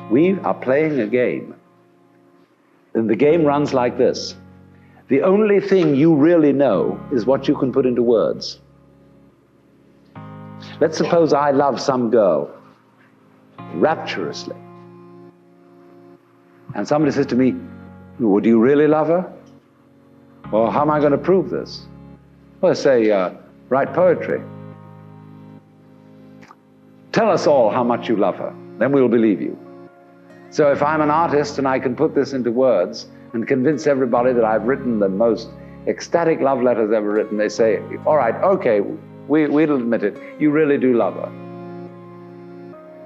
We are playing a game. And the game runs like this. The only thing you really know is what you can put into words. Let's suppose I love some girl rapturously. And somebody says to me, would you really love her? Well, how am I going to prove this? Well, say, write poetry. Tell us all how much you love her, then we'll believe you. So if I'm an artist and I can put this into words and convince everybody that I've written the most ecstatic love letters ever written, they say, all right, okay, we'll admit it, you really do love her.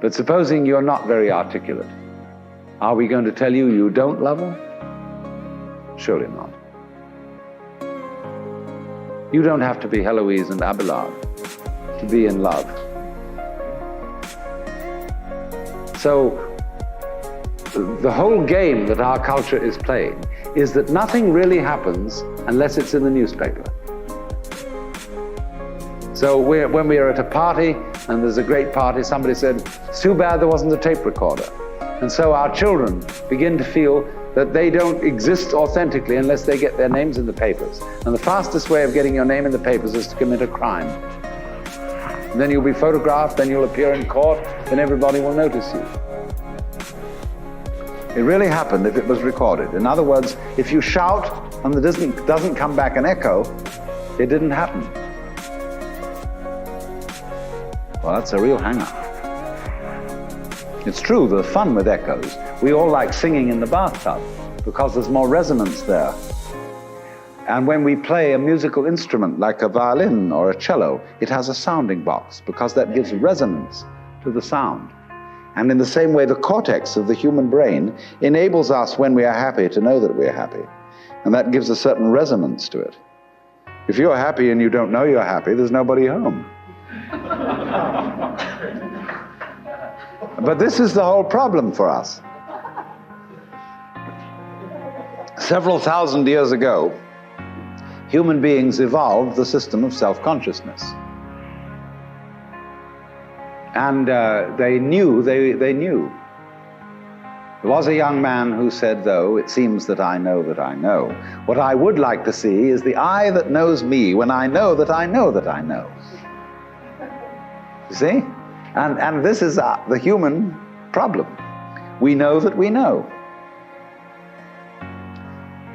But supposing you're not very articulate, are we going to tell you you don't love her? Surely not. You don't have to be Heloise and Abelard to be in love. So the whole game that our culture is playing is that nothing really happens unless it's in the newspaper. So when we are at a party and there's a great party, somebody said, it's too bad there wasn't a tape recorder. And so our children begin to feel that they don't exist authentically unless they get their names in the papers. And the fastest way of getting your name in the papers is to commit a crime. And then you'll be photographed, then you'll appear in court, then everybody will notice you. It really happened if it was recorded. In other words, if you shout and there doesn't come back an echo, it didn't happen. Well, that's a real hang-up. It's true, there's fun with echoes. We all like singing in the bathtub because there's more resonance there. And when we play a musical instrument like a violin or a cello, it has a sounding box because that gives resonance to the sound. And in the same way, the cortex of the human brain enables us, when we are happy, to know that we are happy. And that gives a certain resonance to it. If you're happy and you don't know you're happy, there's nobody home. But this is the whole problem for us. Several thousand years ago, human beings evolved the system of self-consciousness. And they knew. There was a young man who said, though, it seems that I know that I know. What I would like to see is the eye that knows me when I know that I know that I know. You see? And this is the human problem. We know that we know.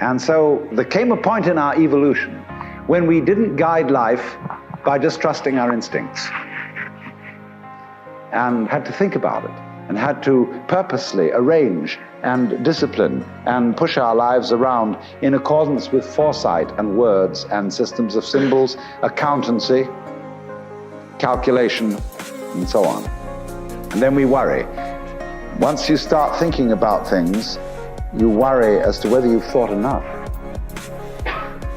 And so there came a point in our evolution when we didn't guide life by just trusting our instincts, and had to think about it, and had to purposely arrange and discipline and push our lives around in accordance with foresight and words and systems of symbols, accountancy, calculation, and so on. And then we worry. Once you start thinking about things, you worry as to whether you've thought enough.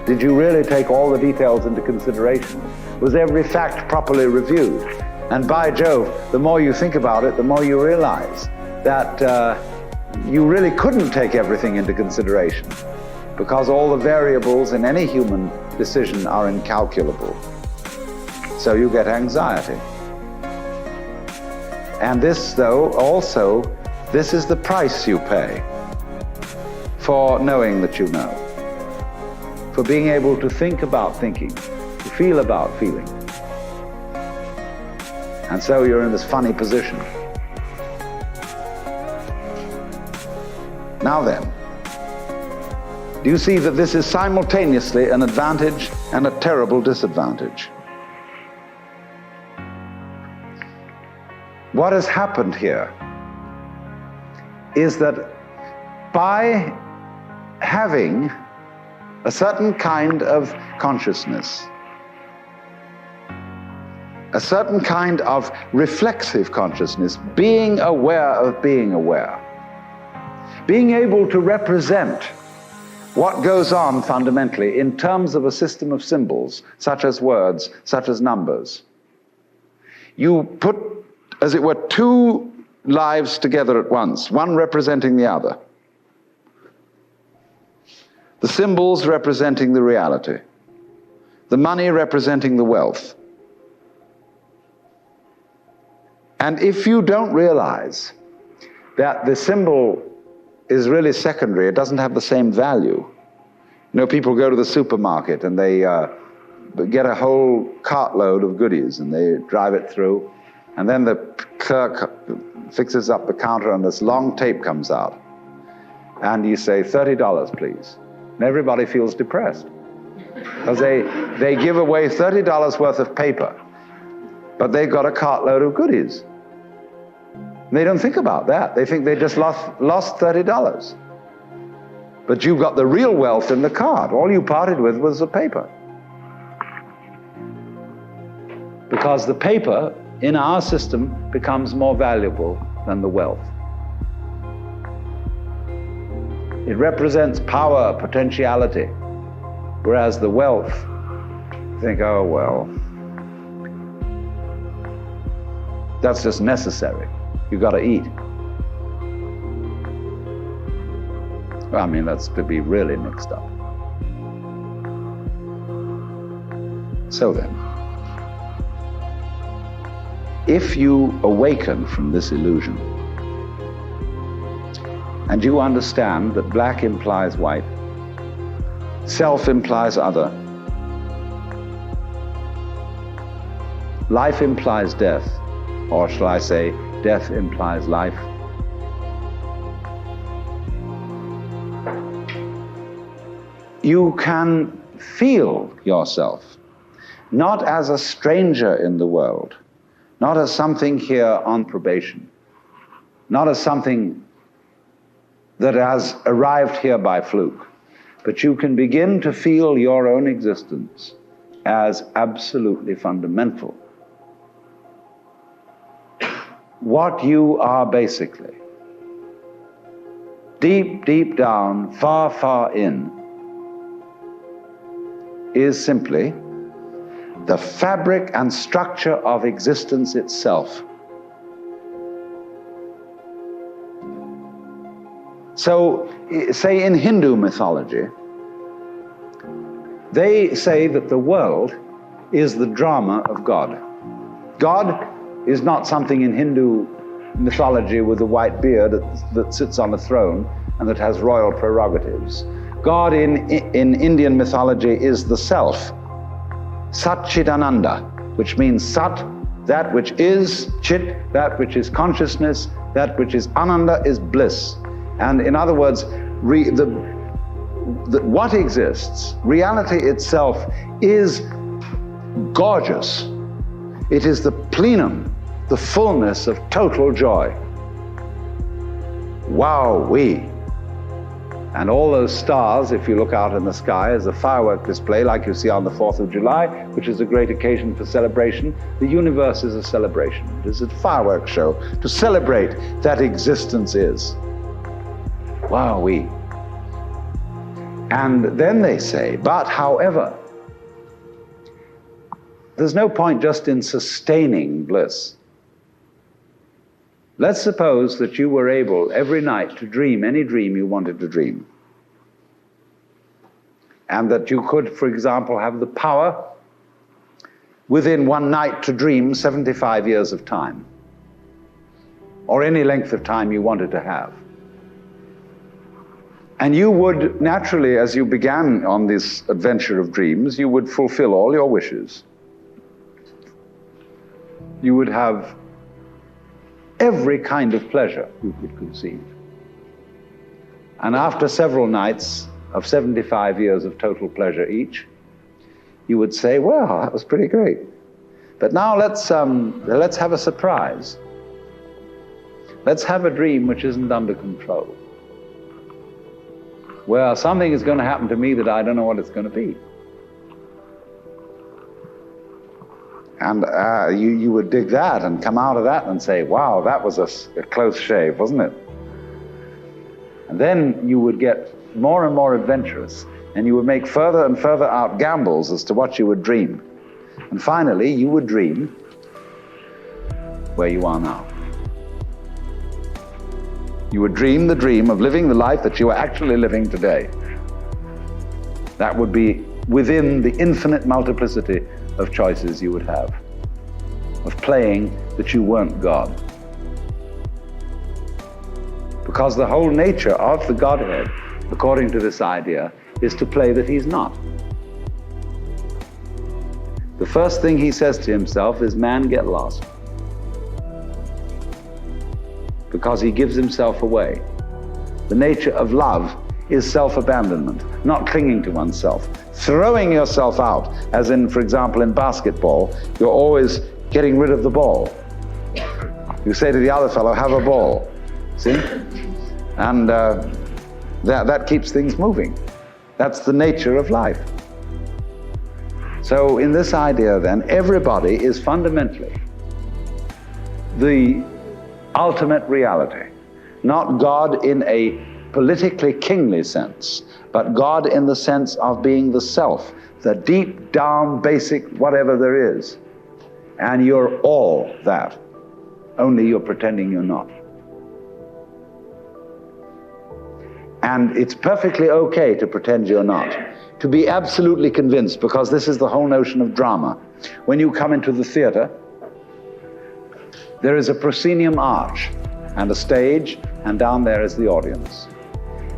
Did you really take all the details into consideration? Was every fact properly reviewed? And by Jove, the more you think about it, the more you realize that you really couldn't take everything into consideration, because all the variables in any human decision are incalculable. So you get anxiety. And this, though, also, this is the price you pay for knowing that you know, for being able to think about thinking, to feel about feeling. And so you're in this funny position. Now then, do you see that this is simultaneously an advantage and a terrible disadvantage? What has happened here is that by having a certain kind of consciousness, a certain kind of reflexive consciousness, being aware of being aware, being able to represent what goes on fundamentally in terms of a system of symbols, such as words, such as numbers. You put, as it were, two lives together at once, one representing the other. The symbols representing the reality, the money representing the wealth. And if you don't realize that the symbol is really secondary. It doesn't have the same value. You know, people go to the supermarket and they get a whole cartload of goodies and they drive it through, and then the clerk fixes up the counter and this long tape comes out. And you say, $30, please. And everybody feels depressed. Because they give away $30 worth of paper, but they've got a cartload of goodies. And they don't think about that. They think they just lost $30. But you've got the real wealth in the cart. All you parted with was the paper. Because the paper in our system becomes more valuable than the wealth. It represents power, potentiality, whereas the wealth, you think, oh, well, that's just necessary. You've got to eat. I mean, that's to be really mixed up. So then, if you awaken from this illusion, and you understand that black implies white, self implies other, life implies death, or shall I say, death implies life, you can feel yourself not as a stranger in the world, not as something here on probation, not as something that has arrived here by fluke, but you can begin to feel your own existence as absolutely fundamental. What you are basically, deep, deep down, far, far in, is simply the fabric and structure of existence itself. So, say in Hindu mythology, they say that the world is the drama of God. God is not something in Hindu mythology with a white beard that sits on a throne and that has royal prerogatives. God in Indian mythology is the self, Satchidananda, which means Sat, that which is, Chit, that which is consciousness, that which is Ananda is bliss. And in other words, what exists, reality itself, is gorgeous. It is the plenum, the fullness of total joy. Wow-wee. And all those stars, if you look out in the sky, as a firework display like you see on the 4th of July, which is a great occasion for celebration. The universe is a celebration. It is a fireworks show to celebrate that existence is. Wow-wee. And then they say, but however, there's no point just in sustaining bliss. Let's suppose that you were able every night to dream any dream you wanted to dream. And that you could, for example, have the power within one night to dream 75 years of time, or any length of time you wanted to have. And you would naturally, as you began on this adventure of dreams, you would fulfill all your wishes. You would have every kind of pleasure you could conceive. And after several nights of 75 years of total pleasure each, you would say, well, that was pretty great. But now let's have a surprise. Let's have a dream which isn't under control. Well, something is going to happen to me that I don't know what it's going to be. And you would dig that and come out of that and say, wow, that was a close shave, wasn't it? And then you would get more and more adventurous, and you would make further and further out gambles as to what you would dream. And finally, you would dream where you are now. You would dream the dream of living the life that you are actually living today. That would be within the infinite multiplicity of choices you would have, of playing that you weren't God. Because the whole nature of the Godhead, according to this idea, is to play that he's not. The first thing he says to himself is, man, get lost. Because he gives himself away. The nature of love is self-abandonment, not clinging to oneself. Throwing yourself out, as in, for example, in basketball, you're always getting rid of the ball. You say to the other fellow, have a ball. See? And that keeps things moving. That's the nature of life. So in this idea then, everybody is fundamentally the ultimate reality. Not God in a politically kingly sense, but God in the sense of being the self, the deep down basic whatever there is. And you're all that, only you're pretending you're not. And it's perfectly okay to pretend you're not, to be absolutely convinced, because this is the whole notion of drama. When you come into the theater, there is a proscenium arch and a stage, and down there is the audience.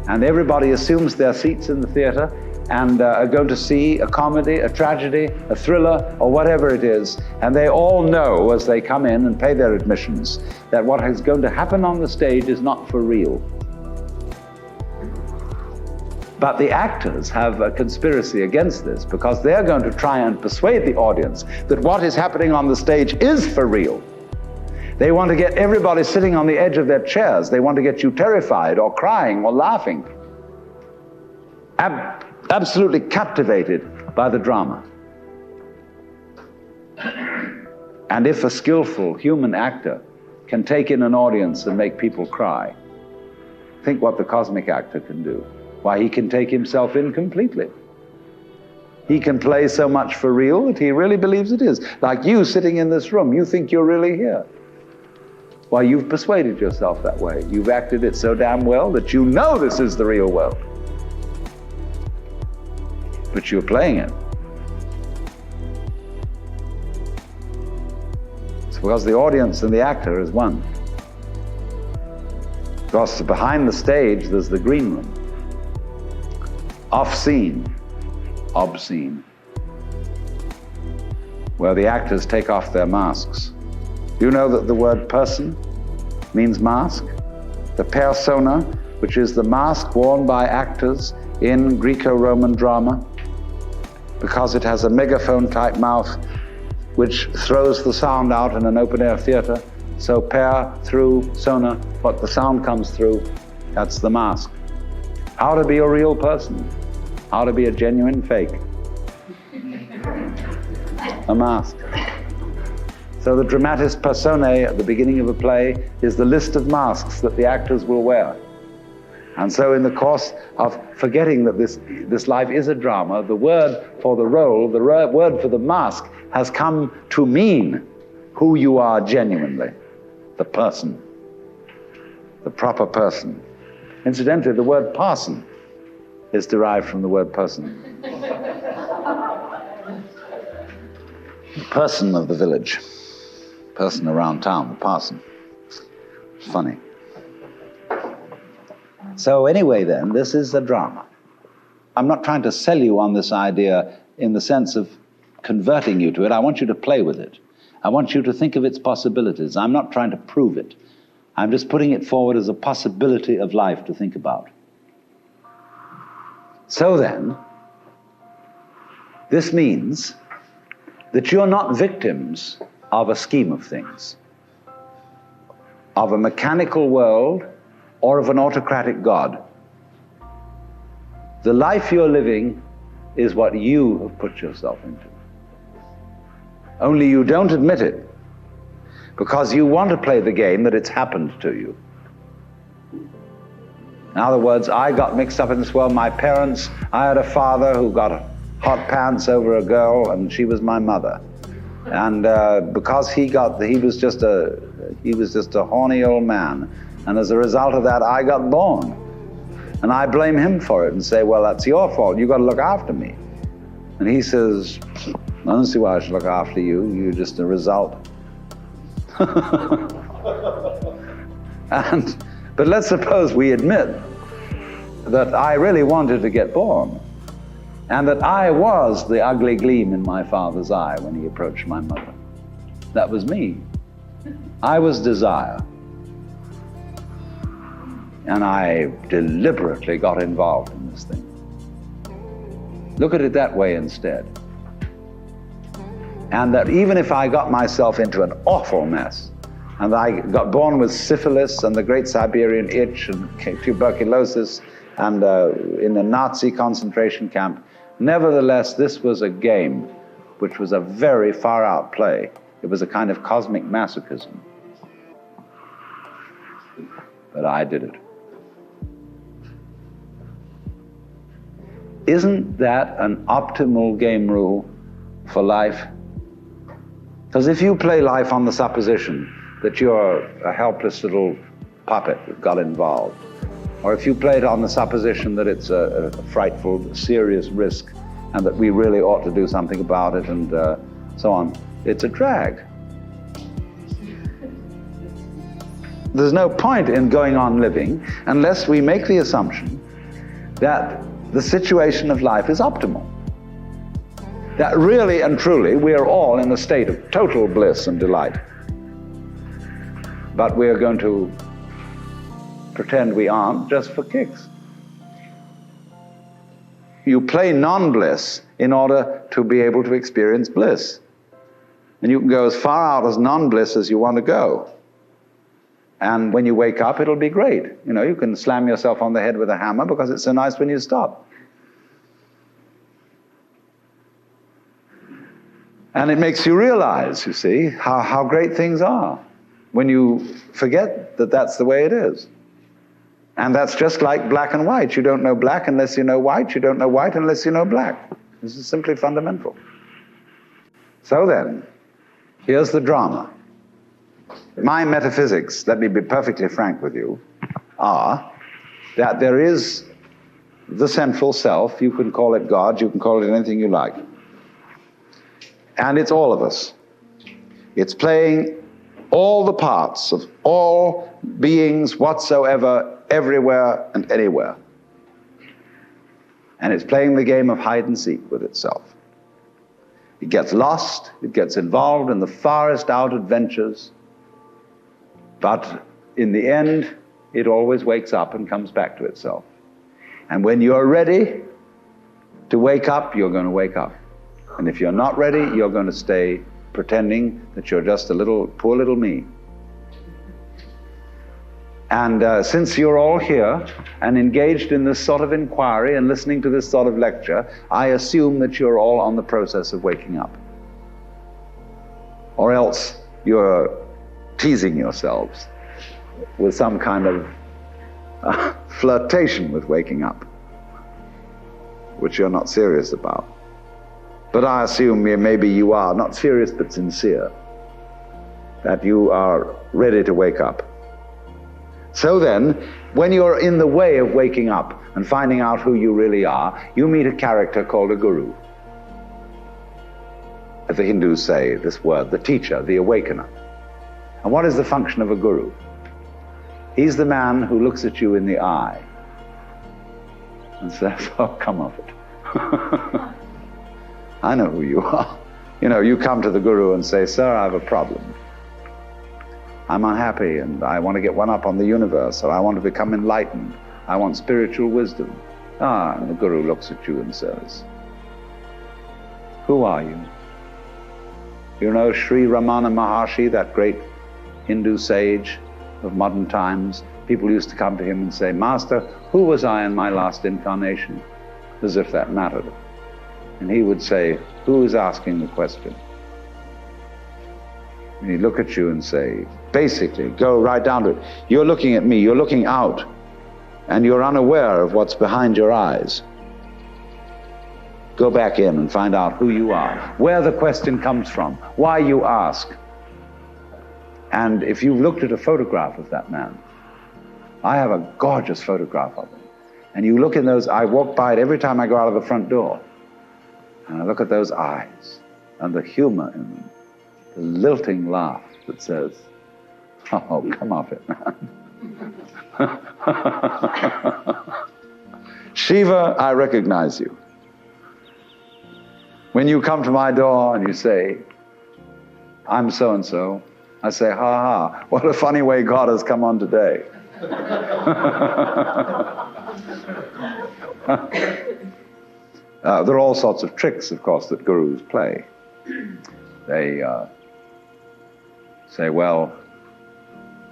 And everybody assumes their seats in the theater and are going to see a comedy, a tragedy, a thriller, or whatever it is. And they all know as they come in and pay their admissions that what is going to happen on the stage is not for real. But the actors have a conspiracy against this, because they're going to try and persuade the audience that what is happening on the stage is for real. They want to get everybody sitting on the edge of their chairs. They want to get you terrified or crying or laughing. Absolutely captivated by the drama. And if a skillful human actor can take in an audience and make people cry, think what the cosmic actor can do. Why, he can take himself in completely. He can play so much for real that he really believes it is. Like you sitting in this room, you think you're really here. Why, you've persuaded yourself that way. You've acted it so damn well that you know this is the real world. But you're playing it. It's because the audience and the actor is one. Because behind the stage, there's the green room. Off-scene, obscene, where the actors take off their masks. You know that the word person means mask? The persona, which is the mask worn by actors in Greco-Roman drama, because it has a megaphone-type mouth which throws the sound out in an open-air theater. So per, through, sona, what the sound comes through, that's the mask. How to be a real person. How to be a genuine fake. A mask. So the dramatis personae at the beginning of a play is the list of masks that the actors will wear. And so in the course of forgetting that this life is a drama, the word for the role, the word for the mask has come to mean who you are genuinely, the person, the proper person. Incidentally, the word parson is derived from the word person. The person of the village, person around town, the parson. It's funny. So anyway then, this is a drama. I'm not trying to sell you on this idea in the sense of converting you to it. I want you to play with it. I want you to think of its possibilities. I'm not trying to prove it. I'm just putting it forward as a possibility of life to think about. So then, this means that you're not victims of a scheme of things, of a mechanical world, or of an autocratic God. The life you're living is what you have put yourself into. Only you don't admit it, because you want to play the game that it's happened to you. In other words, I got mixed up in this world. My parents, I had a father who got hot pants over a girl, and she was my mother. And because he was just a horny old man. And as a result of that, I got born. And I blame him for it and say, well, that's your fault. You got to look after me. And he says, I don't see why I should look after you. You're just a result. But let's suppose we admit that I really wanted to get born, and that I was the ugly gleam in my father's eye when he approached my mother. That was me. I was desire. And I deliberately got involved in this thing. Look at it that way instead. And that even if I got myself into an awful mess, and I got born with syphilis and the Great Siberian Itch and tuberculosis and in a Nazi concentration camp, nevertheless, this was a game which was a very far-out play. It was a kind of cosmic masochism. But I did it. Isn't that an optimal game rule for life? Because if you play life on the supposition that you're a helpless little puppet that got involved, or if you play it on the supposition that it's a frightful, serious risk and that we really ought to do something about it and so on, it's a drag. There's no point in going on living unless we make the assumption that the situation of life is optimal. That really and truly we are all in a state of total bliss and delight. But we are going to pretend we aren't just for kicks. You play non-bliss in order to be able to experience bliss. And you can go as far out as non-bliss as you want to go. And when you wake up, it'll be great. You know, you can slam yourself on the head with a hammer because it's so nice when you stop. And it makes you realize, you see, how great things are when you forget that that's the way it is. And that's just like black and white. You don't know black unless you know white. You don't know white unless you know black. This is simply fundamental. So then, here's the drama. My metaphysics, let me be perfectly frank with you, are that there is the central self. You can call it God, you can call it anything you like. And it's all of us. It's playing all the parts of all beings whatsoever, everywhere and anywhere. And it's playing the game of hide and seek with itself. It gets lost, it gets involved in the farthest out adventures, but in the end, it always wakes up and comes back to itself. And when you're ready to wake up, you're going to wake up. And if you're not ready, you're going to stay pretending that you're just a little, poor little me. And since you're all here and engaged in this sort of inquiry and listening to this sort of lecture, I assume that you're all on the process of waking up. Or else you're teasing yourselves with some kind of flirtation with waking up, which you're not serious about. But I assume maybe you are, not serious but sincere, that you are ready to wake up. So then, when you're in the way of waking up and finding out who you really are, you meet a character called a guru. As the Hindus say this word, the teacher, the awakener. And what is the function of a guru? He's the man who looks at you in the eye and says, oh, come off it. I know who you are. You know, you come to the guru and say, sir, I have a problem. I'm unhappy and I want to get one up on the universe, or I want to become enlightened. I want spiritual wisdom. And the guru looks at you and says, who are you? You know Sri Ramana Maharshi, that great Hindu sage of modern times? People used to come to him and say, Master, who was I in my last incarnation? As if that mattered. And he would say, who is asking the question? And he'd look at you and say, basically, go right down to it. You're looking at me, you're looking out, and you're unaware of what's behind your eyes. Go back in and find out who you are, where the question comes from, why you ask. And if you've looked at a photograph of that man, I have a gorgeous photograph of him. And you look in those, I walk by it every time I go out of the front door. And I look at those eyes and the humor in them, the lilting laugh that says, oh, come off it, man. Shiva, I recognize you. When you come to my door and you say, I'm so-and-so, I say, ha ha, what a funny way God has come on today. There are all sorts of tricks, of course, that gurus play. They say, well,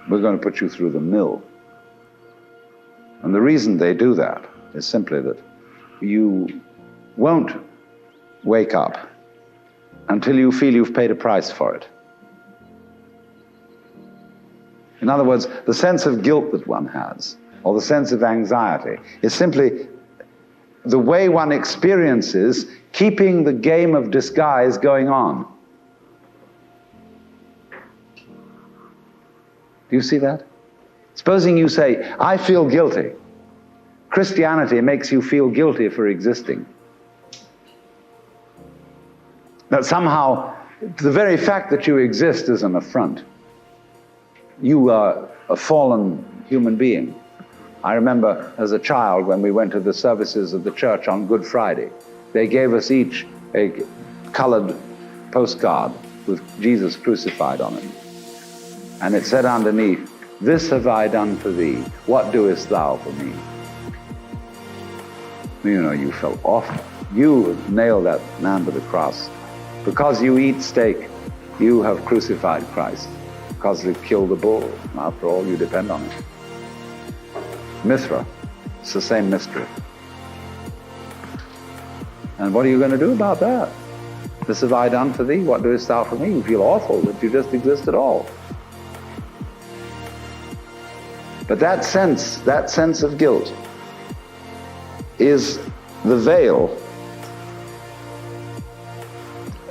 we're going to put you through the mill. And the reason they do that is simply that you won't wake up until you feel you've paid a price for it. In other words, the sense of guilt that one has, or the sense of anxiety, is simply the way one experiences keeping the game of disguise going on. Do you see that? Supposing you say, I feel guilty. Christianity makes you feel guilty for existing. That somehow the very fact that you exist is an affront. You are a fallen human being. I remember as a child when we went to the services of the church on Good Friday, they gave us each a colored postcard with Jesus crucified on it. And it said underneath, this have I done for thee, what doest thou for me? You know, you felt awful. You nailed that man to the cross. Because you eat steak, you have crucified Christ. Because you killed the bull. After all, you depend on it. Mithra, it's the same mystery. And what are you going to do about that? This have I done for thee, what doest thou for me? You feel awful that you just exist at all. But that sense of guilt is the veil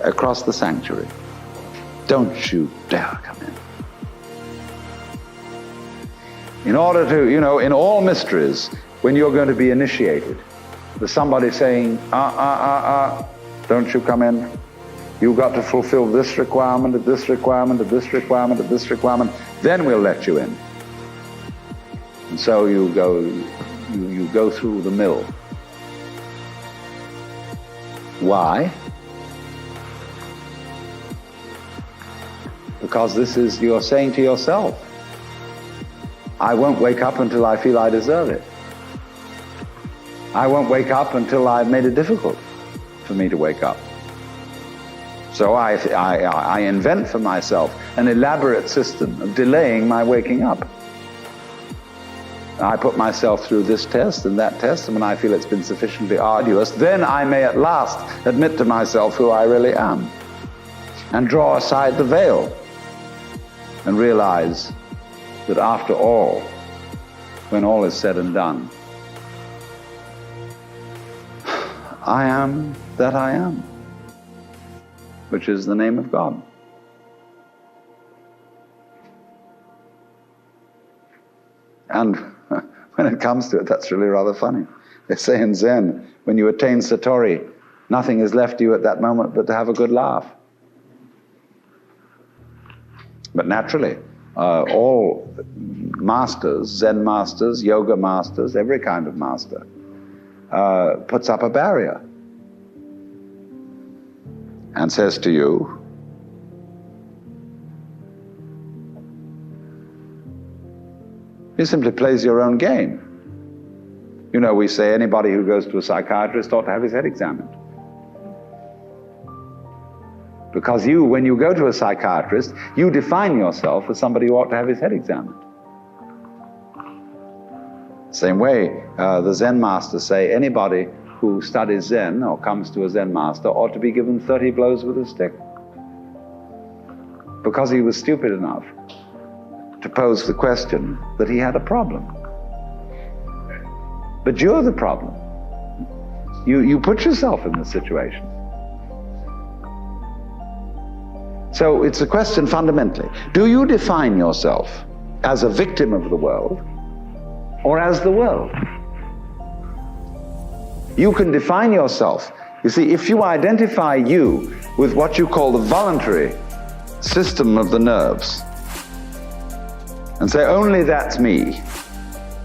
across the sanctuary. Don't you dare come in. In order to, you know, in all mysteries, when you're going to be initiated, there's somebody saying, don't you come in. You've got to fulfill this requirement, and this requirement, and this requirement, and this requirement, then we'll let you in. And so you go through the mill. Why? Because this is, you're saying to yourself, I won't wake up until I feel I deserve it. I won't wake up until I've made it difficult for me to wake up. So I invent for myself an elaborate system of delaying my waking up. I put myself through this test and that test, and when I feel it's been sufficiently arduous, then I may at last admit to myself who I really am and draw aside the veil and realize that after all, when all is said and done, I am that I am, which is the name of God. And when it comes to it, that's really rather funny. They say in Zen, when you attain Satori, nothing is left to you at that moment but to have a good laugh. But naturally, all masters, Zen masters, yoga masters, every kind of master, puts up a barrier and says to you, he simply plays your own game. You know, we say anybody who goes to a psychiatrist ought to have his head examined. Because you, when you go to a psychiatrist, you define yourself as somebody who ought to have his head examined. Same way, the Zen masters say anybody who studies Zen or comes to a Zen master ought to be given 30 blows with a stick. Because he was stupid enough to pose the question that he had a problem. But you're the problem. You put yourself in this situation. So it's a question fundamentally. Do you define yourself as a victim of the world or as the world? You can define yourself. You see, if you identify you with what you call the voluntary system of the nerves, and say, only that's me,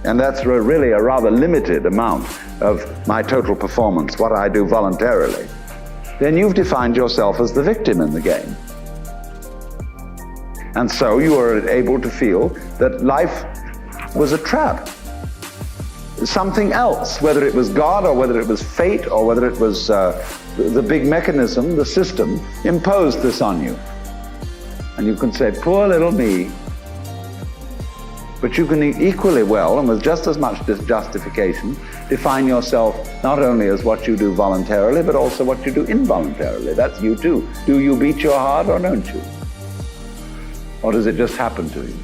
and that's really a rather limited amount of my total performance, what I do voluntarily, then you've defined yourself as the victim in the game. And so you are able to feel that life was a trap. Something else, whether it was God or whether it was fate or whether it was the big mechanism, the system, imposed this on you. And you can say, poor little me. But you can equally well, and with just as much justification, define yourself not only as what you do voluntarily, but also what you do involuntarily. That's you too. Do you beat your heart or don't you? Or does it just happen to you?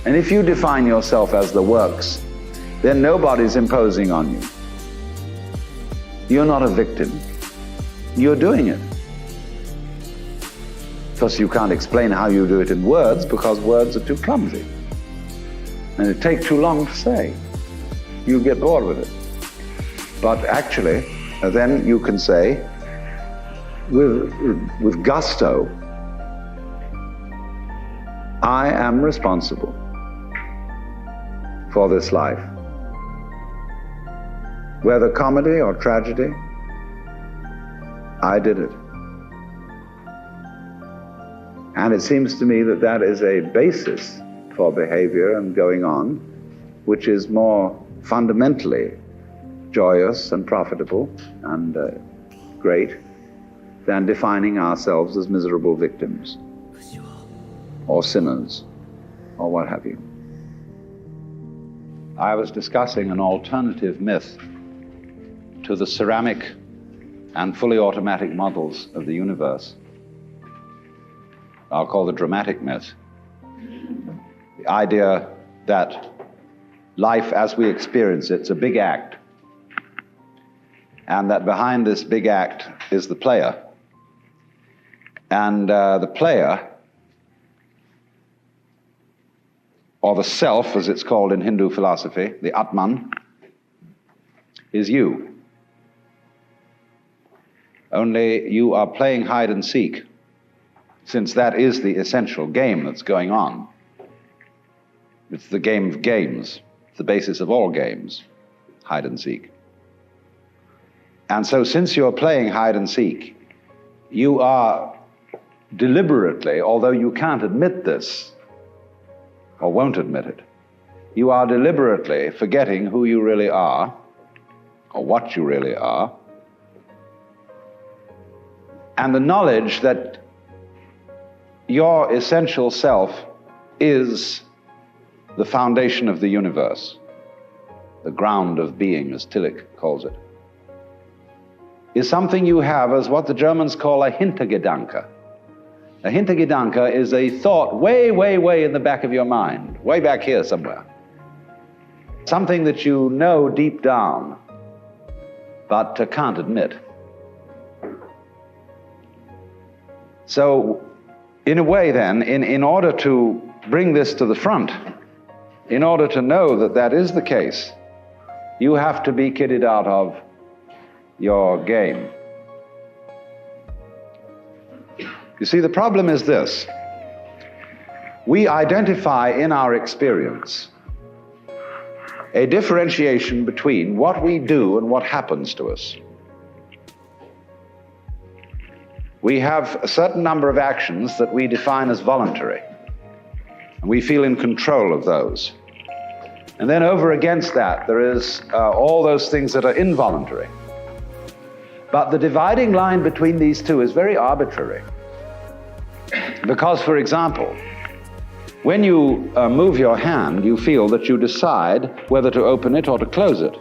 And if you define yourself as the works, then nobody's imposing on you. You're not a victim. You're doing it. Of course, you can't explain how you do it in words because words are too clumsy. And it takes too long to say. You get bored with it. But actually, then you can say, with gusto, I am responsible for this life. Whether comedy or tragedy, I did it. And it seems to me that that is a basis for behavior and going on, which is more fundamentally joyous and profitable and great than defining ourselves as miserable victims or sinners or what have you. I was discussing an alternative myth to the ceramic and fully automatic models of the universe. I'll call the dramatic myth. The idea that life as we experience it's a big act, and that behind this big act is the player. And the player, or the self as it's called in Hindu philosophy, the Atman, is you. Only you are playing hide and seek, since that is the essential game that's going on. It's the game of games. It's the basis of all games, hide and seek. And so since you're playing hide and seek, you are deliberately, although you can't admit this, or won't admit it, you are deliberately forgetting who you really are, or what you really are, and the knowledge that your essential self is the foundation of the universe, the ground of being, as Tillich calls it, is something you have as what the Germans call a Hintergedanke. A Hintergedanke is a thought way, way, way in the back of your mind, way back here somewhere. Something that you know deep down, but can't admit. So, in a way then, in order to bring this to the front, in order to know that that is the case, you have to be kidded out of your game. You see, the problem is this. We identify in our experience a differentiation between what we do and what happens to us. We have a certain number of actions that we define as voluntary, and we feel in control of those. And then over against that, there is all those things that are involuntary. But the dividing line between these two is very arbitrary. Because, for example, when you move your hand, you feel that you decide whether to open it or to close it.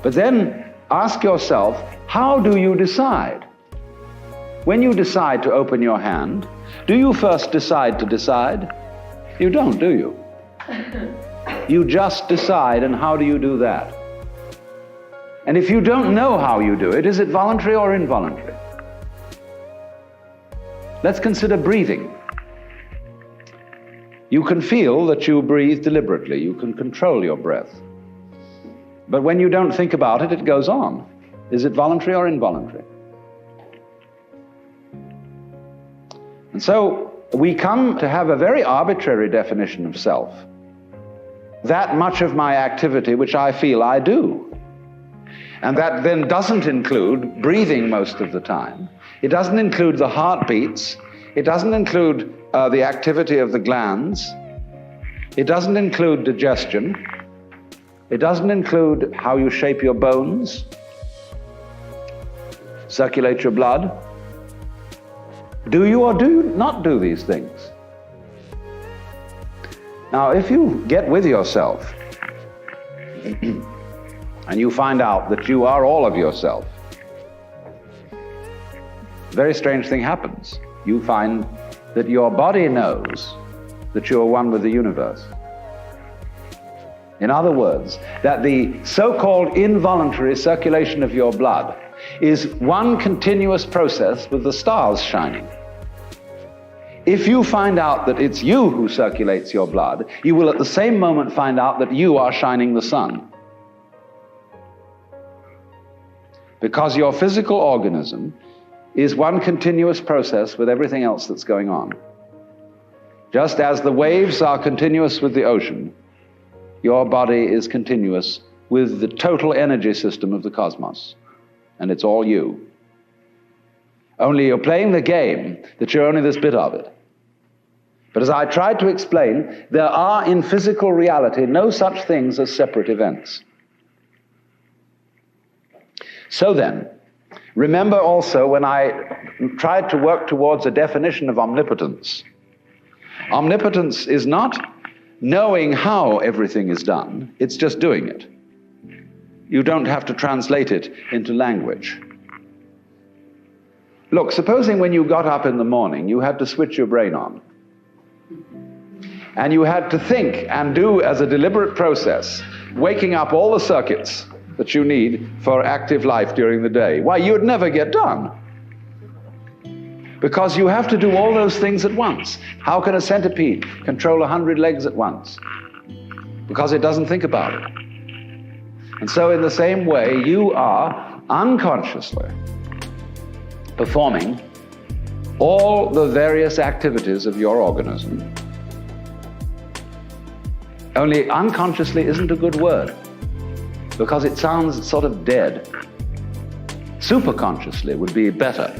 But then ask yourself, how do you decide? When you decide to open your hand, do you first decide to decide? You don't, do you? You just decide, and how do you do that? And if you don't know how you do it, is it voluntary or involuntary? Let's consider breathing. You can feel that you breathe deliberately. You can control your breath. But when you don't think about it, it goes on. Is it voluntary or involuntary? And so we come to have a very arbitrary definition of self. That much of my activity which I feel I do. And that then doesn't include breathing most of the time. It doesn't include the heartbeats. It doesn't include the activity of the glands. It doesn't include digestion. It doesn't include how you shape your bones, circulate your blood. Do you or do you not do these things? Now, if you get with yourself and you find out that you are all of yourself, a very strange thing happens. You find that your body knows that you are one with the universe. In other words, that the so-called involuntary circulation of your blood is one continuous process with the stars shining. If you find out that it's you who circulates your blood, you will at the same moment find out that you are shining the sun. Because your physical organism is one continuous process with everything else that's going on. Just as the waves are continuous with the ocean, your body is continuous with the total energy system of the cosmos. And it's all you. Only you're playing the game that you're only this bit of it. But as I tried to explain, there are in physical reality no such things as separate events. So then, remember also when I tried to work towards a definition of omnipotence. Omnipotence is not knowing how everything is done, it's just doing it. You don't have to translate it into language. Look, supposing when you got up in the morning, you had to switch your brain on. And you had to think and do as a deliberate process, waking up all the circuits that you need for active life during the day. Why, you'd never get done. Because you have to do all those things at once. How can a centipede control 100 legs at once? Because it doesn't think about it. And so in the same way, you are unconsciously performing all the various activities of your organism. Only unconsciously isn't a good word, because it sounds sort of dead. Superconsciously would be better.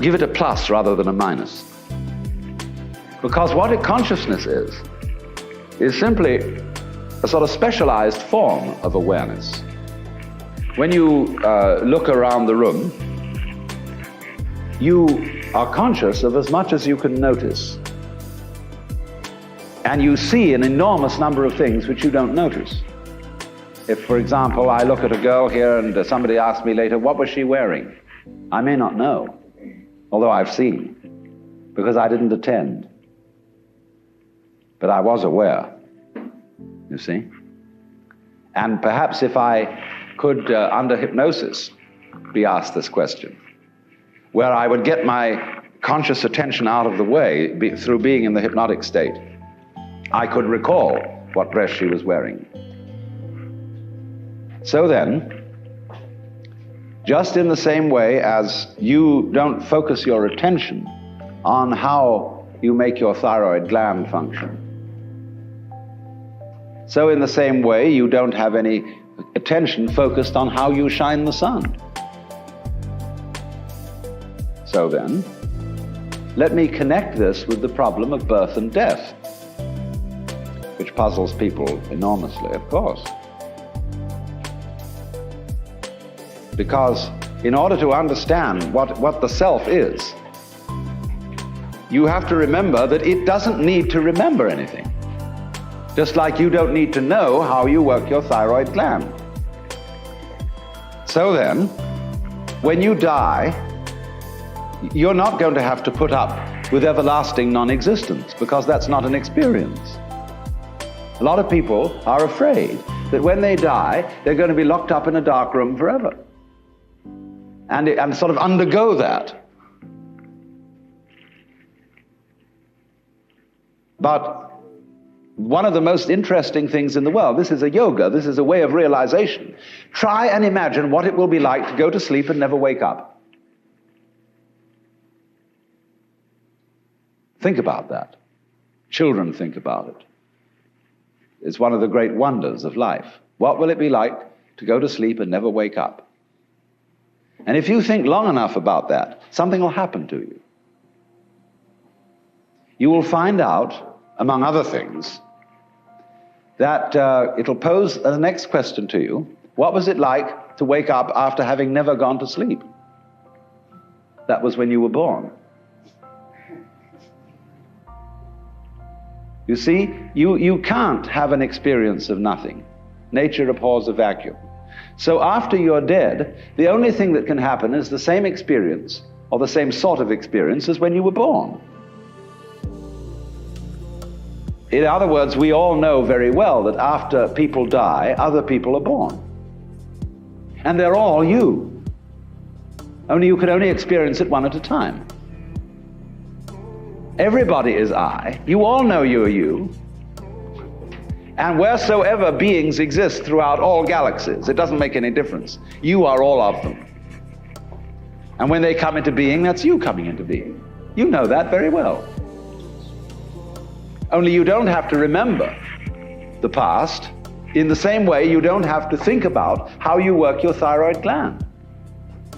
Give it a plus rather than a minus. Because what consciousness is simply a sort of specialized form of awareness. When you look around the room, you are conscious of as much as you can notice. And you see an enormous number of things which you don't notice. If, for example, I look at a girl here and somebody asks me later, what was she wearing? I may not know, although I've seen, because I didn't attend. But I was aware, you see. And perhaps if I could, under hypnosis, be asked this question, where I would get my conscious attention out of the way through being in the hypnotic state, I could recall what dress she was wearing. So then, just in the same way as you don't focus your attention on how you make your thyroid gland function, so in the same way you don't have any attention focused on how you shine the sun. So then, let me connect this with the problem of birth and death, which puzzles people enormously, of course. Because in order to understand what the self is, you have to remember that it doesn't need to remember anything. Just like you don't need to know how you work your thyroid gland. So then, when you die, you're not going to have to put up with everlasting non-existence, because that's not an experience. A lot of people are afraid that when they die, they're going to be locked up in a dark room forever. And sort of undergo that. But one of the most interesting things in the world, this is a yoga, this is a way of realization. Try and imagine what it will be like to go to sleep and never wake up. Think about that. Children think about it. It's one of the great wonders of life. What will it be like to go to sleep and never wake up? And if you think long enough about that, something will happen to you. You will find out, among other things, that it'll pose the next question to you. What was it like to wake up after having never gone to sleep? That was when you were born. You see, you can't have an experience of nothing. Nature abhors a vacuum. So after you're dead, the only thing that can happen is the same experience, or the same sort of experience as when you were born. In other words, we all know very well that after people die, other people are born. And they're all you. Only you can only experience it one at a time. Everybody is I. You all know you are you. And wheresoever beings exist throughout all galaxies, it doesn't make any difference. You are all of them. And when they come into being, that's you coming into being. You know that very well. Only you don't have to remember the past. In the same way, you don't have to think about how you work your thyroid gland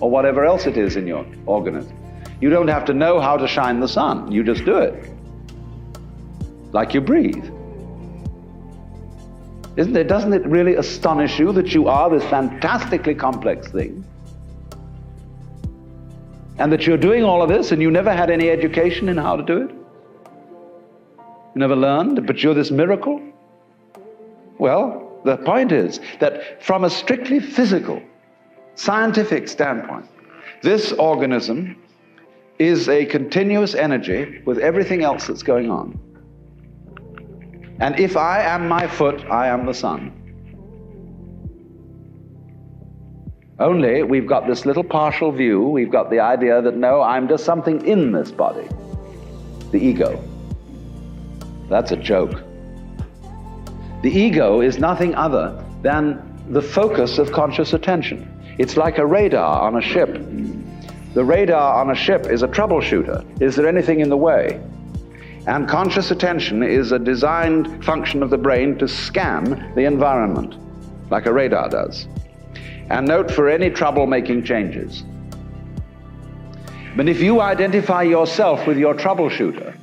or whatever else it is in your organism. You don't have to know how to shine the sun. You just do it. Like you breathe. Doesn't it really astonish you that you are this fantastically complex thing? And that you're doing all of this and you never had any education in how to do it? You never learned, but you're this miracle? Well, the point is that from a strictly physical, scientific standpoint, this organism is a continuous energy with everything else that's going on. And if I am my foot, I am the sun. Only we've got this little partial view. We've got the idea that, no, I'm just something in this body. The ego. That's a joke. The ego is nothing other than the focus of conscious attention. It's like a radar on a ship. The radar on a ship is a troubleshooter. Is there anything in the way? And conscious attention is a designed function of the brain to scan the environment, like a radar does, and note for any trouble-making changes. But if you identify yourself with your troubleshooter,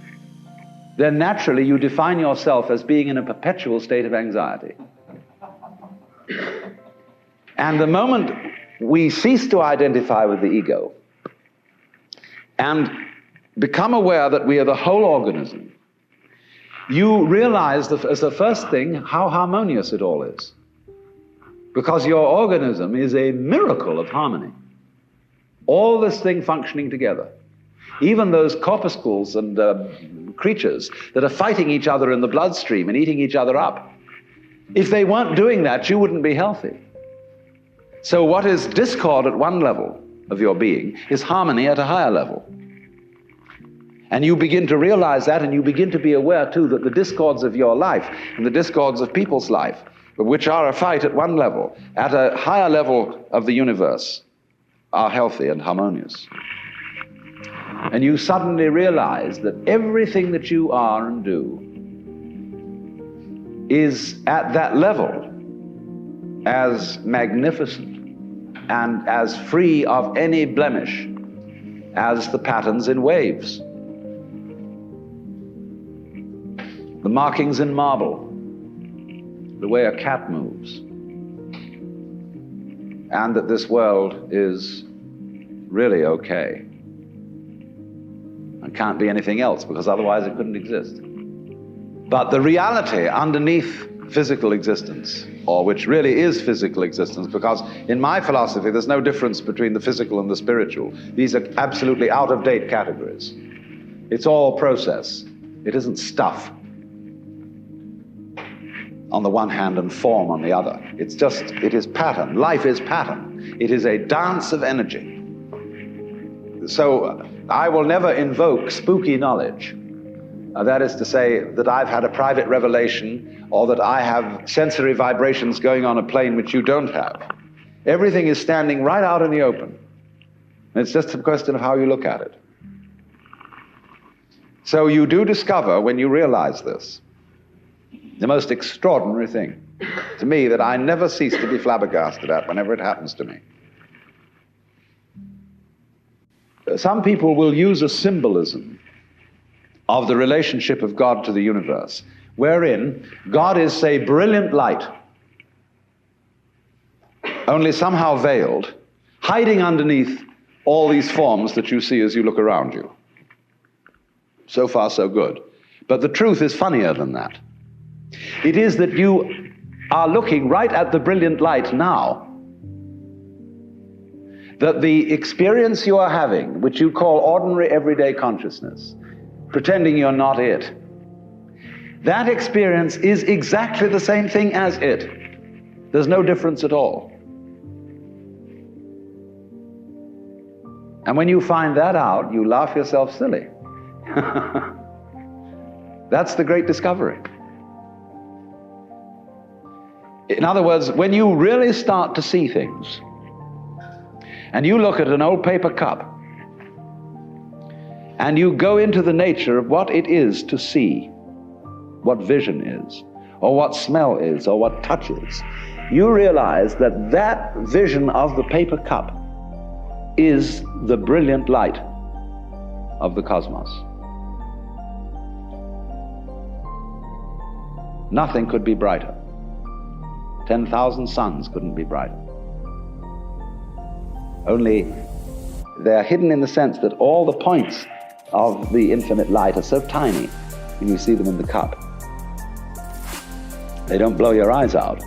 then naturally you define yourself as being in a perpetual state of anxiety. And the moment we cease to identify with the ego and become aware that we are the whole organism, you realize as the first thing how harmonious it all is. Because your organism is a miracle of harmony. All this thing functioning together. Even those corpuscles and creatures that are fighting each other in the bloodstream and eating each other up. If they weren't doing that, you wouldn't be healthy. So what is discord at one level of your being is harmony at a higher level. And you begin to realize that, and you begin to be aware too that the discords of your life and the discords of people's life, which are a fight at one level, at a higher level of the universe, are healthy and harmonious. And you suddenly realize that everything that you are and do is at that level as magnificent and as free of any blemish as the patterns in waves, the markings in marble, the way a cat moves, and that this world is really okay and can't be anything else, because otherwise it couldn't exist. But the reality underneath physical existence, or which really is physical existence, because in my philosophy there's no difference between the physical and the spiritual. These are absolutely out-of-date categories. It's all process. It isn't stuff on the one hand and form on the other. It is pattern. Life is pattern. It is a dance of energy. So I will never invoke spooky knowledge. That is to say that I've had a private revelation, or that I have sensory vibrations going on a plane which you don't have. Everything is standing right out in the open. It's just a question of how you look at it. So you do discover, when you realize this, the most extraordinary thing to me that I never cease to be flabbergasted at whenever it happens to me. Some people will use a symbolism of the relationship of God to the universe, wherein God is, say, brilliant light, only somehow veiled, hiding underneath all these forms that you see as you look around you. So far, so good. But the truth is funnier than that. It is that you are looking right at the brilliant light now, that the experience you are having, which you call ordinary everyday consciousness, pretending you're not it, that experience is exactly the same thing as it. There's no difference at all. And when you find that out, you laugh yourself silly. That's the great discovery. In other words, when you really start to see things, and you look at an old paper cup, and you go into the nature of what it is to see, what vision is, or what smell is, or what touch is, you realize that that vision of the paper cup is the brilliant light of the cosmos. Nothing could be brighter. 10,000 suns couldn't be brighter. Only they are hidden in the sense that all the points of the infinite light are so tiny when you see them in the cup. They don't blow your eyes out.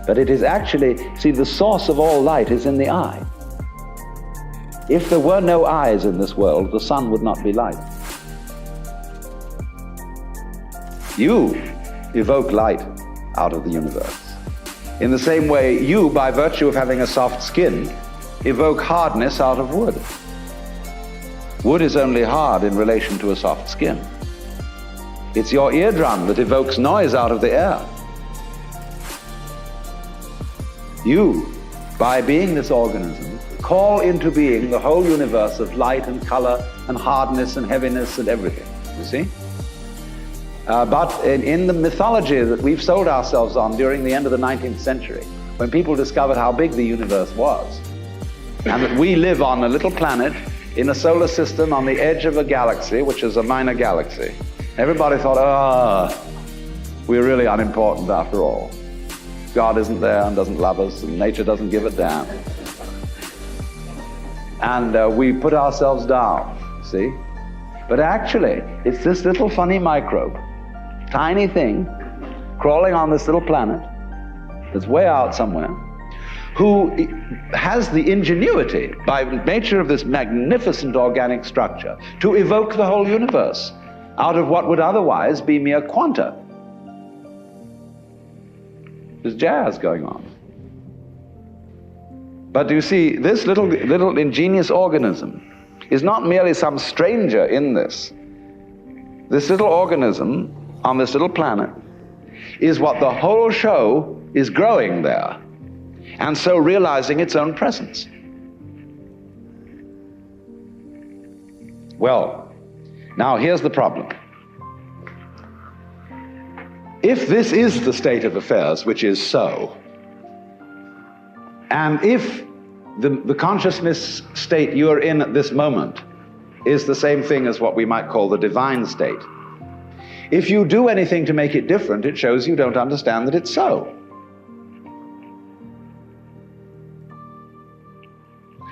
But it is actually, see, the source of all light is in the eye. If there were no eyes in this world, the sun would not be light. You evoke light out of the universe. In the same way, you, by virtue of having a soft skin, evoke hardness out of wood. Wood is only hard in relation to a soft skin. It's your eardrum that evokes noise out of the air. You, by being this organism, call into being the whole universe of light and color and hardness and heaviness and everything, you see? But in the mythology that we've sold ourselves on during the end of the 19th century, when people discovered how big the universe was, and that we live on a little planet in a solar system on the edge of a galaxy, which is a minor galaxy, everybody thought, we're really unimportant after all. God isn't there and doesn't love us, and nature doesn't give a damn. And we put ourselves down, see? But actually, it's this little funny microbe, tiny thing, crawling on this little planet that's way out somewhere, who has the ingenuity, by nature of this magnificent organic structure, to evoke the whole universe out of what would otherwise be mere quanta. There's jazz going on. But you see, this little ingenious organism is not merely some stranger in this. This little organism on this little planet is what the whole show is growing there, and so realizing its own presence. Well, now here's the problem. If this is the state of affairs, which is so, and if the consciousness state you're in at this moment is the same thing as what we might call the divine state, if you do anything to make it different, it shows you don't understand that it's so.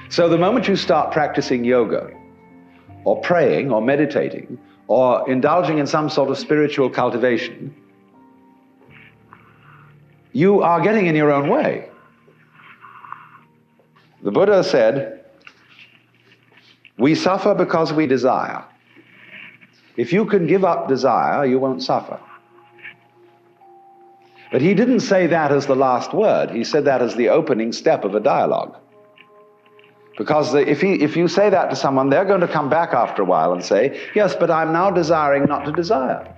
So the moment you start practicing yoga, or praying, or meditating, or indulging in some sort of spiritual cultivation, you are getting in your own way. The Buddha said, we suffer because we desire. If you can give up desire, you won't suffer. But he didn't say that as the last word. He said that as the opening step of a dialogue. Because if you say that to someone, they're going to come back after a while and say, yes, but I'm now desiring not to desire.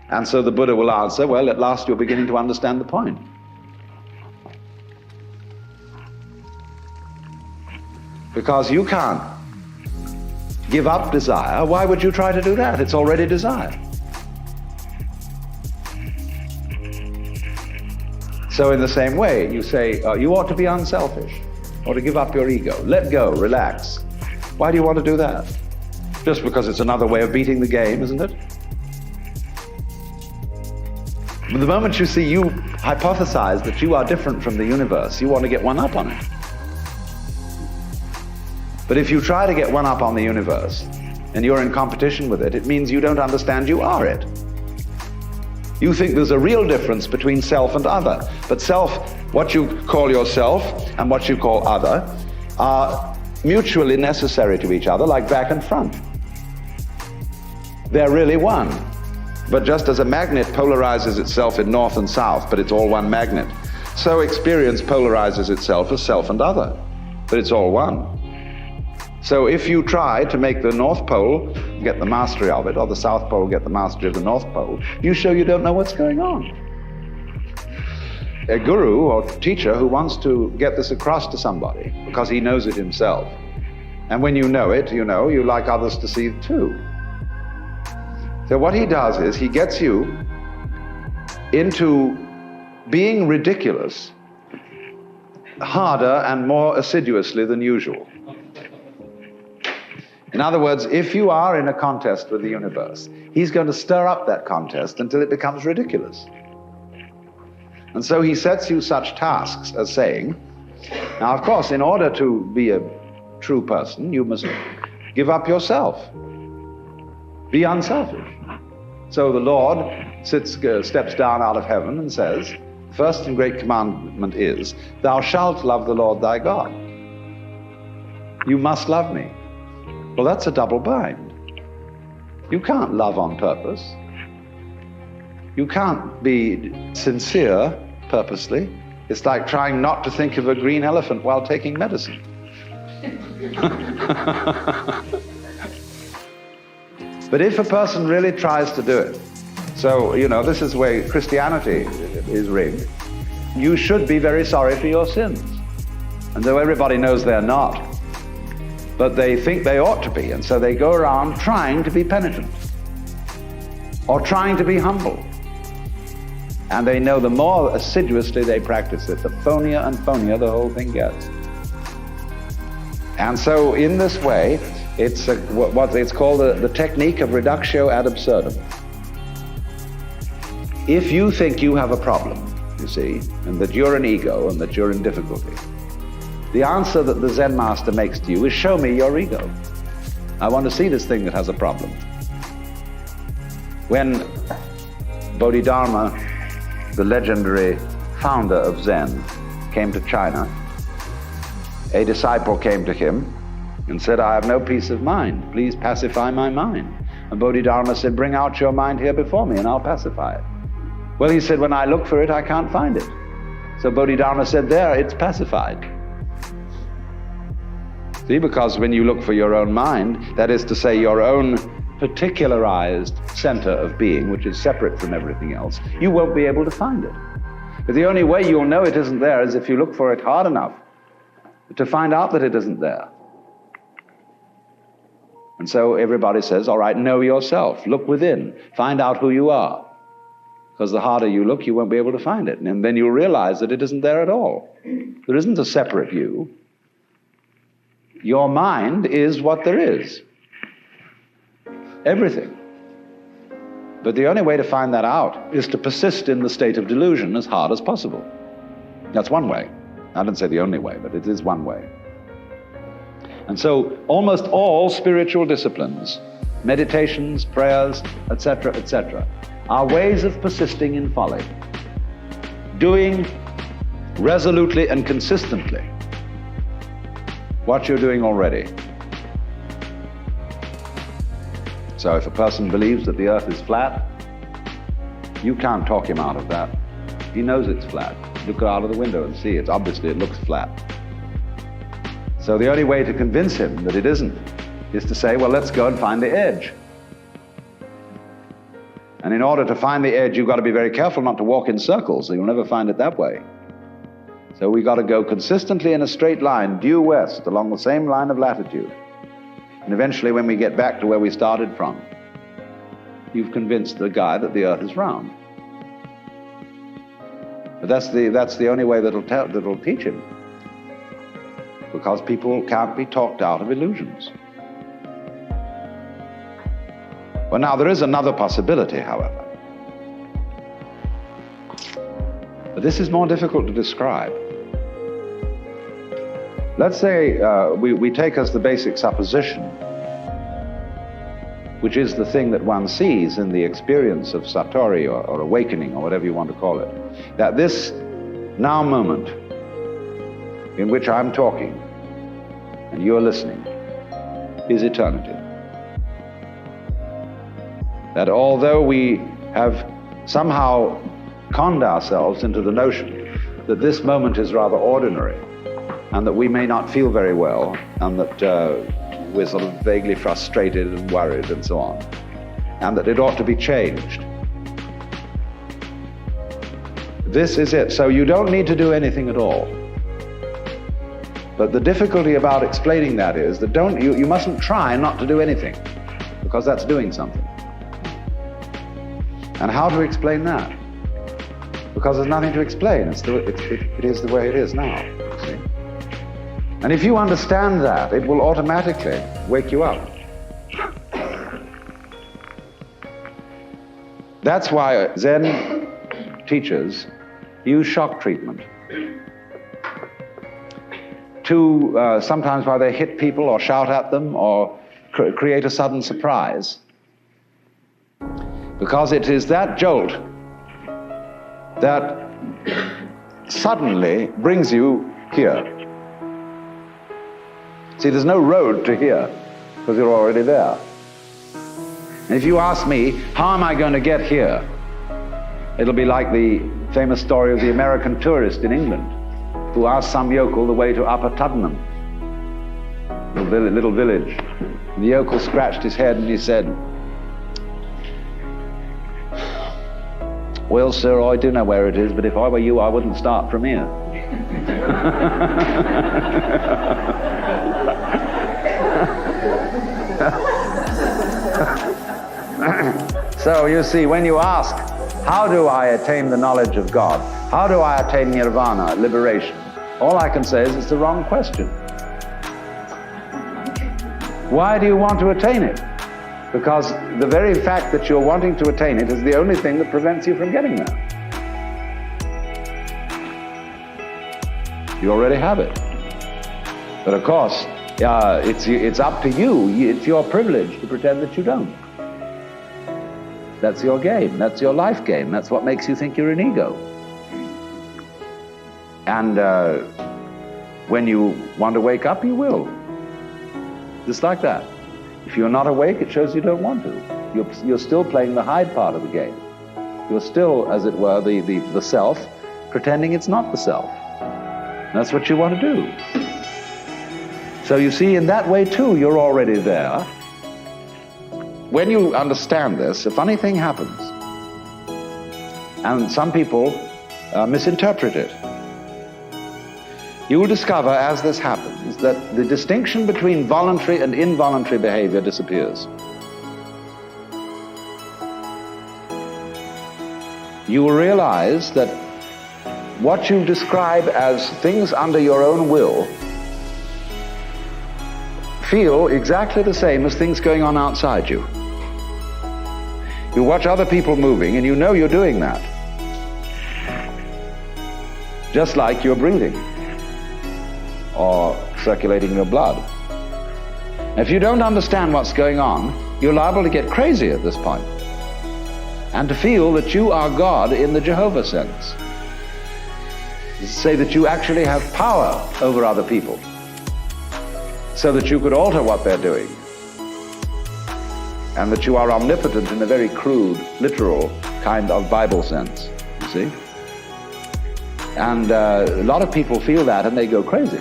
And so the Buddha will answer, well, at last you're beginning to understand the point. Because you can't give up desire, why would you try to do that? It's already desire. So in the same way, you say, you ought to be unselfish, or to give up your ego. Let go, relax. Why do you want to do that? Just because it's another way of beating the game, isn't it? The moment you see you hypothesize that you are different from the universe, you want to get one up on it. But if you try to get one up on the universe, and you're in competition with it, it means you don't understand you are it. You think there's a real difference between self and other. But self, what you call yourself and what you call other, are mutually necessary to each other, like back and front. They're really one. But just as a magnet polarizes itself in north and south, but it's all one magnet, so experience polarizes itself as self and other, but it's all one. So if you try to make the North Pole get the mastery of it, or the South Pole get the mastery of the North Pole, you show you don't know what's going on. A guru or teacher who wants to get this across to somebody because he knows it himself, and when you know it, you know, you like others to see it too. So what he does is he gets you into being ridiculous harder and more assiduously than usual. In other words, if you are in a contest with the universe, he's going to stir up that contest until it becomes ridiculous. And so he sets you such tasks as saying, now of course, in order to be a true person, you must give up yourself. Be unselfish. So the Lord steps down out of heaven and says, the first and great commandment is, thou shalt love the Lord thy God. You must love me. Well, that's a double bind. You can't love on purpose. You can't be sincere purposely. It's like trying not to think of a green elephant while taking medicine. But if a person really tries to do it, so, you know, this is where Christianity is rigged. You should be very sorry for your sins. And though everybody knows they're not, but they think they ought to be, and so they go around trying to be penitent or trying to be humble. And they know the more assiduously they practice it, the phonier and phonier the whole thing gets. And so in this way, it's what it's called the technique of reductio ad absurdum. If you think you have a problem, you see, and that you're an ego and that you're in difficulty, the answer that the Zen master makes to you is, show me your ego. I want to see this thing that has a problem. When Bodhidharma, the legendary founder of Zen, came to China, a disciple came to him and said, I have no peace of mind. Please pacify my mind. And Bodhidharma said, bring out your mind here before me and I'll pacify it. Well, he said, when I look for it, I can't find it. So Bodhidharma said, there, it's pacified. See, because when you look for your own mind, that is to say your own particularized center of being, which is separate from everything else, you won't be able to find it. But the only way you'll know it isn't there is if you look for it hard enough to find out that it isn't there. And so everybody says, all right, know yourself, look within, find out who you are. Because the harder you look, you won't be able to find it. And then you'll realize that it isn't there at all. There isn't a separate you. Your mind is what there is. Everything. But the only way to find that out is to persist in the state of delusion as hard as possible. That's one way. I don't say the only way, but it is one way. And so almost all spiritual disciplines, meditations, prayers, etc., are ways of persisting in folly. Doing resolutely and consistently what you're doing already. So if a person believes that the earth is flat, you can't talk him out of that. He knows it's flat. Look out of the window and see it. Obviously it looks flat. So the only way to convince him that it isn't is to say, well, let's go and find the edge. And in order to find the edge, you've got to be very careful not to walk in circles, or you'll never find it that way. So we've got to go consistently in a straight line, due west, along the same line of latitude. And eventually, when we get back to where we started from, you've convinced the guy that the earth is round. But that's the only way that'll teach him. Because people can't be talked out of illusions. Well, now, there is another possibility, however. But this is more difficult to describe. Let's say we take as the basic supposition, which is the thing that one sees in the experience of Satori or awakening or whatever you want to call it, that this now moment in which I'm talking and you're listening is eternity. That although we have somehow conned ourselves into the notion that this moment is rather ordinary and that we may not feel very well and that we're sort of vaguely frustrated and worried and so on, and that it ought to be changed. This is it. So you don't need to do anything at all. But the difficulty about explaining that is that you mustn't try not to do anything, because that's doing something. And how to explain that? Because there's nothing to explain. It is the way it is now. See? And if you understand that, it will automatically wake you up. That's why Zen teachers use shock treatment to sometimes why they hit people or shout at them or create a sudden surprise. Because it is that jolt that suddenly brings you here. See, there's no road to here because you're already there. And if you ask me, how am I going to get here? It'll be like the famous story of the American tourist in England who asked some yokel the way to Upper Tuddenham, little village. And the yokel scratched his head and he said, "Well, sir, I do know where it is, but if I were you, I wouldn't start from here." So you see, when you ask, how do I attain the knowledge of God? How do I attain nirvana, liberation? All I can say is it's the wrong question. Why do you want to attain it? Because the very fact that you're wanting to attain it is the only thing that prevents you from getting there. You already have it. But of course, it's up to you. It's your privilege to pretend that you don't. That's your game. That's your life game. That's what makes you think you're an ego. And when you want to wake up, you will. Just like that. If you're not awake, it shows you don't want to. You're still playing the hide part of the game. You're still, as it were, the self, pretending it's not the self. That's what you want to do. So you see, in that way too, you're already there. When you understand this, a funny thing happens. And some people misinterpret it. You will discover as this happens that the distinction between voluntary and involuntary behavior disappears. You will realize that what you describe as things under your own will feel exactly the same as things going on outside you. You watch other people moving and you know you're doing that. Just like you're breathing or circulating your blood. If you don't understand what's going on, you're liable to get crazy at this point and to feel that you are God in the Jehovah sense. Say that you actually have power over other people so that you could alter what they're doing, and that you are omnipotent in a very crude, literal kind of Bible sense, you see? And a lot of people feel that and they go crazy.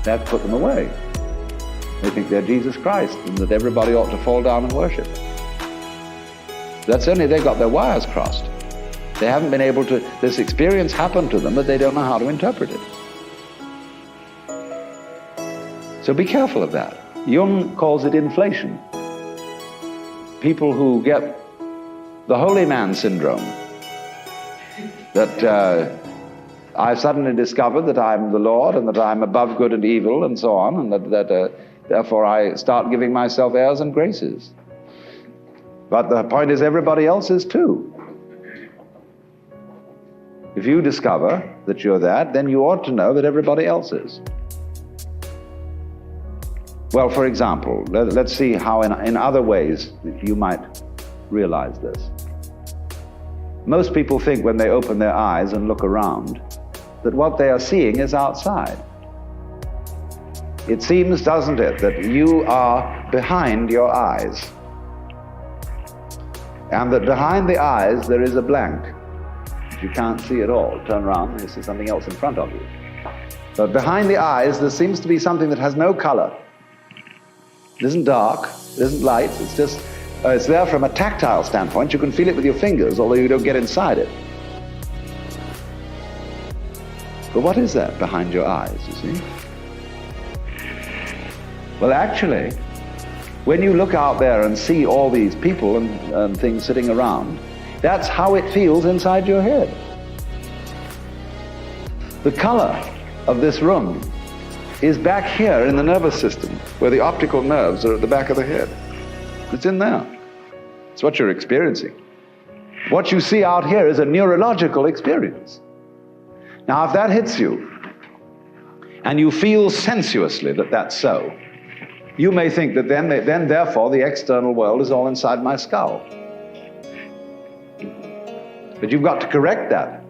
They have to put them away. They think they're Jesus Christ and that everybody ought to fall down and worship. That's only they got their wires crossed. They haven't been able to, this experience happened to them, but they don't know how to interpret it. So be careful of that. Jung calls it inflation. People who get the holy man syndrome, that I suddenly discovered that I'm the Lord and that I'm above good and evil and so on, and that therefore I start giving myself airs and graces. But the point is, everybody else is too. If you discover that you're that, then you ought to know that everybody else is. Well, for example, let's see how in other ways you might realize this. Most people think when they open their eyes and look around that what they are seeing is outside. It seems, doesn't it, that you are behind your eyes, and that behind the eyes there is a blank that you can't see at all. Turn around and you see something else in front of you. But behind the eyes there seems to be something that has no color. It isn't dark, it isn't light, it's just, it's there from a tactile standpoint. You can feel it with your fingers, although you don't get inside it. But what is that behind your eyes, you see? Well, actually, when you look out there and see all these people and things sitting around, that's how it feels inside your head. The color of this room is back here in the nervous system, where the optical nerves are at the back of the head. It's in there. It's what you're experiencing. What you see out here is a neurological experience. Now, if that hits you, and you feel sensuously that that's so, you may think that then therefore, the external world is all inside my skull. But you've got to correct that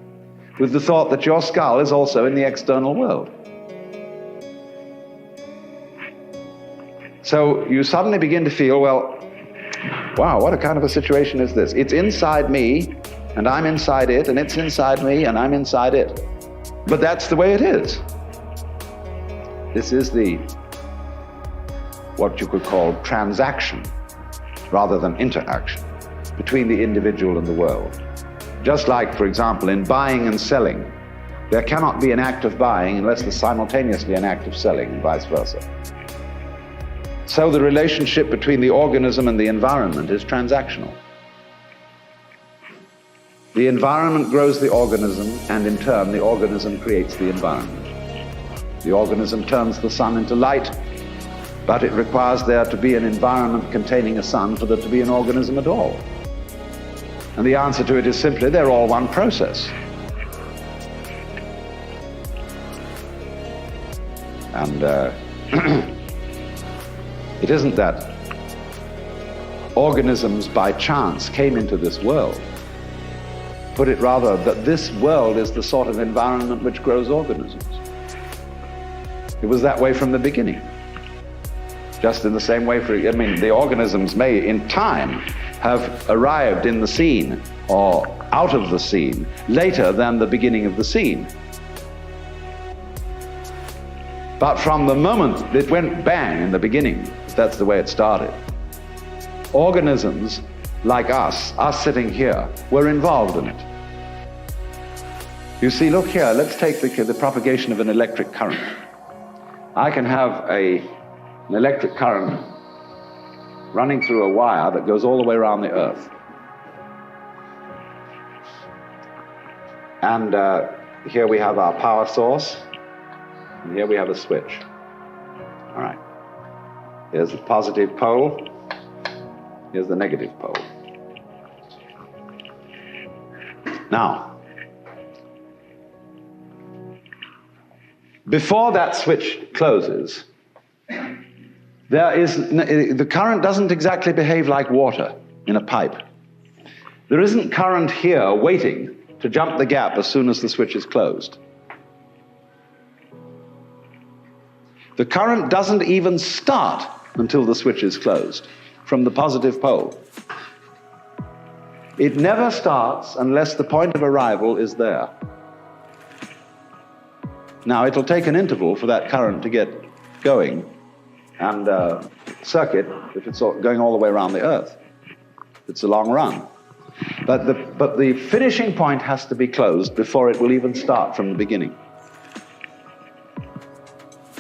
with the thought that your skull is also in the external world. So you suddenly begin to feel, well, wow, what a kind of a situation is this? It's inside me, and I'm inside it, and it's inside me, and I'm inside it. But that's the way it is. This is what you could call transaction, rather than interaction, between the individual and the world. Just like, for example, in buying and selling, there cannot be an act of buying unless there's simultaneously an act of selling, and vice versa. So the relationship between the organism and the environment is transactional. The environment grows the organism, and in turn the organism creates the environment. The organism turns the sun into light, but it requires there to be an environment containing a sun for there to be an organism at all. And the answer to it is simply, they're all one process. And it isn't that organisms by chance came into this world. Put it rather that this world is the sort of environment which grows organisms. It was that way from the beginning. Just in the same way, the organisms may in time have arrived in the scene or out of the scene later than the beginning of the scene. But from the moment it went bang in the beginning, that's the way it started. Organisms like us sitting here, were involved in it. You see, look here, let's take the propagation of an electric current. I can have an electric current running through a wire that goes all the way around the earth. And here we have our power source, and here we have a switch. All right. Here's the positive pole, here's the negative pole. Now, before that switch closes, the current doesn't exactly behave like water in a pipe. There isn't current here waiting to jump the gap as soon as the switch is closed. The current doesn't even start until the switch is closed from the positive pole. It never starts unless the point of arrival is there. Now, it'll take an interval for that current to get going and circuit if it's going all the way around the earth. It's a long run. But the finishing point has to be closed before it will even start from the beginning.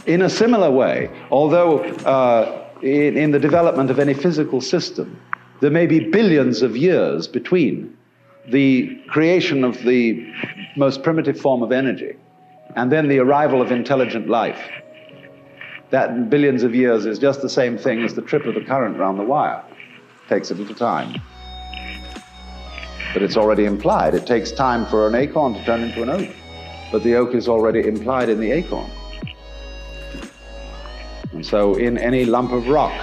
In a similar way, although in the development of any physical system, there may be billions of years between the creation of the most primitive form of energy and then the arrival of intelligent life. That billions of years is just the same thing as the trip of the current round the wire. It takes a little time. But it's already implied. It takes time for an acorn to turn into an oak. But the oak is already implied in the acorn. And so in any lump of rock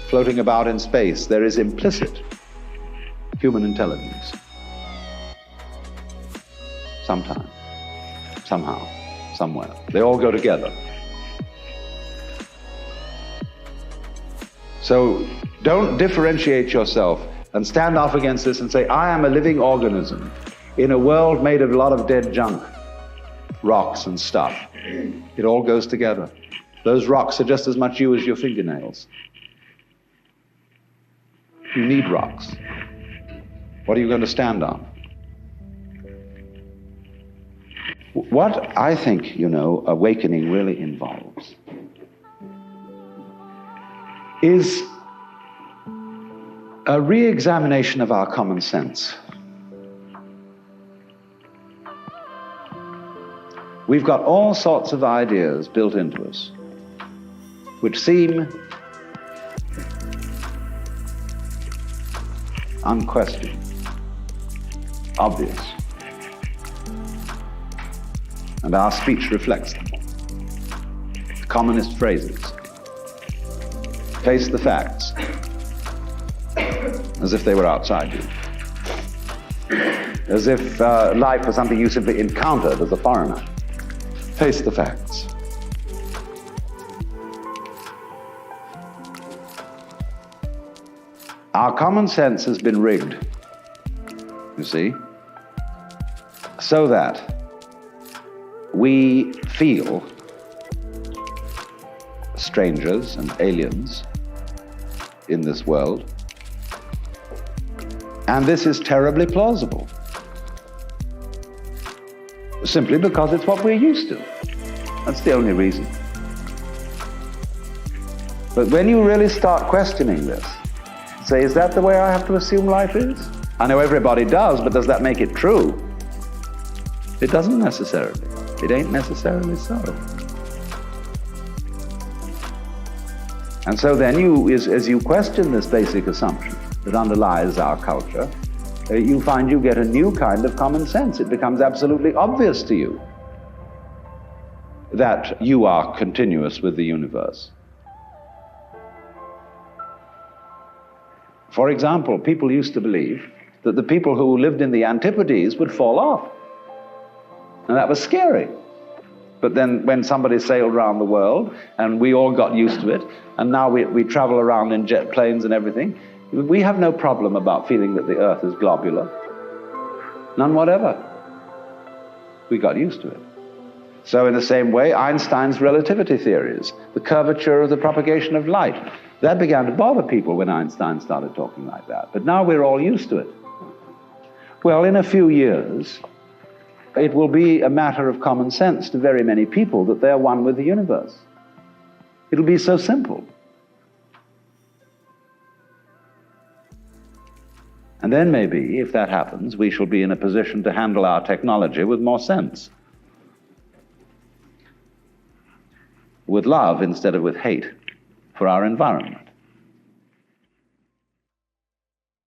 floating about in space, there is implicit human intelligence. Sometime, somehow, somewhere. They all go together. So don't differentiate yourself and stand off against this and say, I am a living organism in a world made of a lot of dead junk, rocks and stuff. It all goes together. Those rocks are just as much you as your fingernails. You need rocks. What are you going to stand on? What I think, awakening really involves is a re-examination of our common sense. We've got all sorts of ideas built into us which seem unquestioned, obvious. And our speech reflects them. Commonest phrases. Face the facts, as if they were outside you. As if life was something you simply encountered as a foreigner. Face the facts. Our common sense has been rigged, you see, so that we feel strangers and aliens in this world. And this is terribly plausible, simply because it's what we're used to. That's the only reason. But when you really start questioning this, say, is that the way I have to assume life is? I know everybody does, but does that make it true? It doesn't necessarily. It ain't necessarily so. And so then as you question this basic assumption that underlies our culture, you find you get a new kind of common sense. It becomes absolutely obvious to you that you are continuous with the universe. For example, people used to believe that the people who lived in the Antipodes would fall off. And that was scary. But then when somebody sailed around the world, and we all got used to it, and now we travel around in jet planes and everything, we have no problem about feeling that the Earth is globular. None whatever. We got used to it. So in the same way, Einstein's relativity theories, the curvature of the propagation of light, that began to bother people when Einstein started talking like that. But now we're all used to it. Well, in a few years, it will be a matter of common sense to very many people that they're one with the universe. It'll be so simple. And then maybe, if that happens, we shall be in a position to handle our technology with more sense. With love instead of with hate for our environment.